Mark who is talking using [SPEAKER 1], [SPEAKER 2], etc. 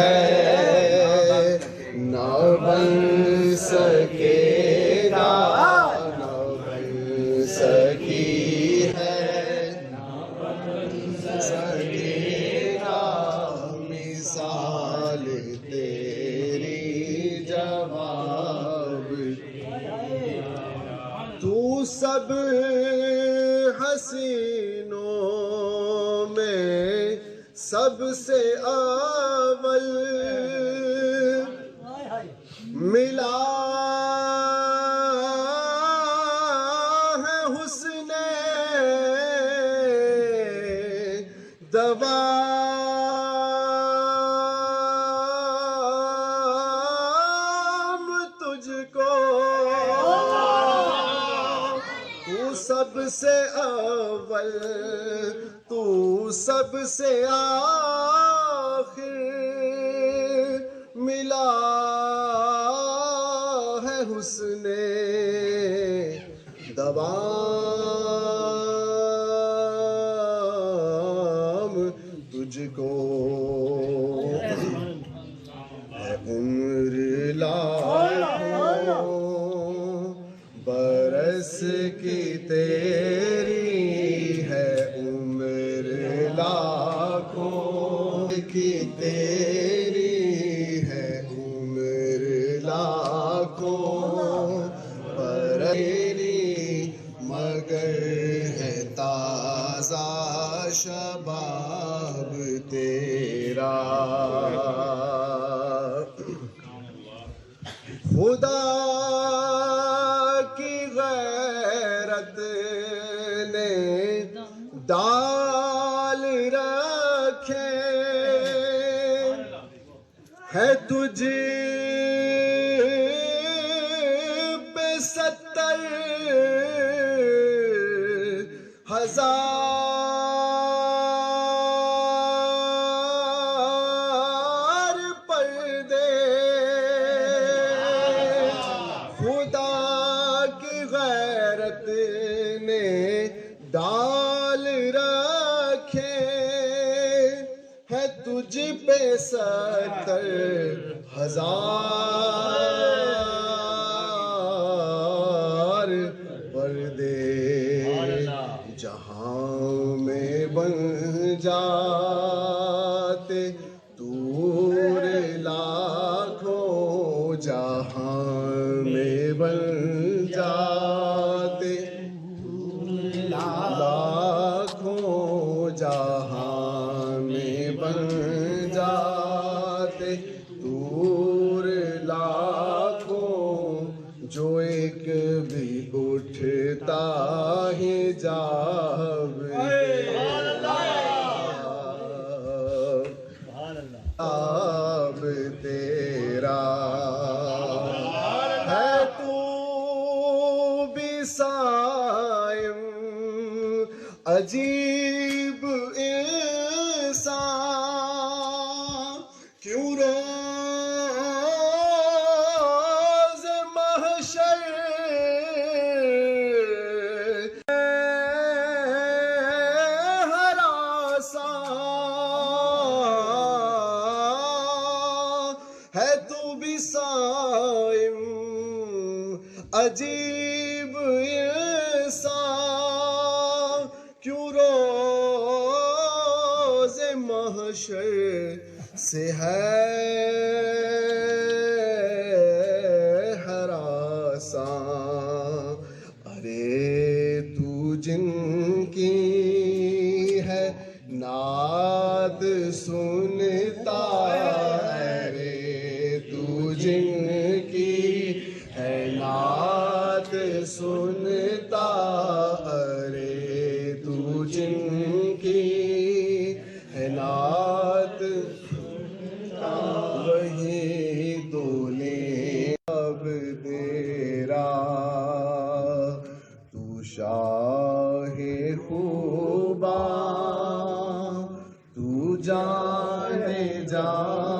[SPEAKER 1] ہے نہ بن سکے گا، نہ بن سکی ہے، نہ بن سکے گا مثال تیری جواب تو سب حسینوں میں سب سے اول ملا ہے حسن دوام تجھ کو، تو سب سے اول، تو سب سے آخر ملا ہے حسن دوام تجھ کو، ہے عمر لاکھوں برس کی تیری، ہے عمر لاکھوں کی تیری، ہے عمر لاکھوں برس تیری، مگر ہے تازہ شباب تیرا۔ خدا کی غیرت نے ڈال رکھے ہے تجھ پہ 70,000 پردے، خدا کی غیرت نے ڈال رکھے ہے تجھ پہ 70,000 پردے، جہاں میں بن جاتے طور لاکھوں، جہاں میں بن جاتے لاکھوں، جہاں میں بن جاتے طور لاکھوں، جو ایک بھی اٹھتا حجاب اب تیرا ہے، تو بھی صائم عجیب انسان، کیوں روز محشر ہے تو بھی صائم عجیب انسان، کیوں روز محشر سے ہے ہراساں۔ ارے تو جن کی ہے نعت سنتا، جن کی ہے نعت سنتا، ارے تو جن کی ہے نعت سنتا، وہی تو لے اب تیرا، تو شاہ خوباں، تو جانے جان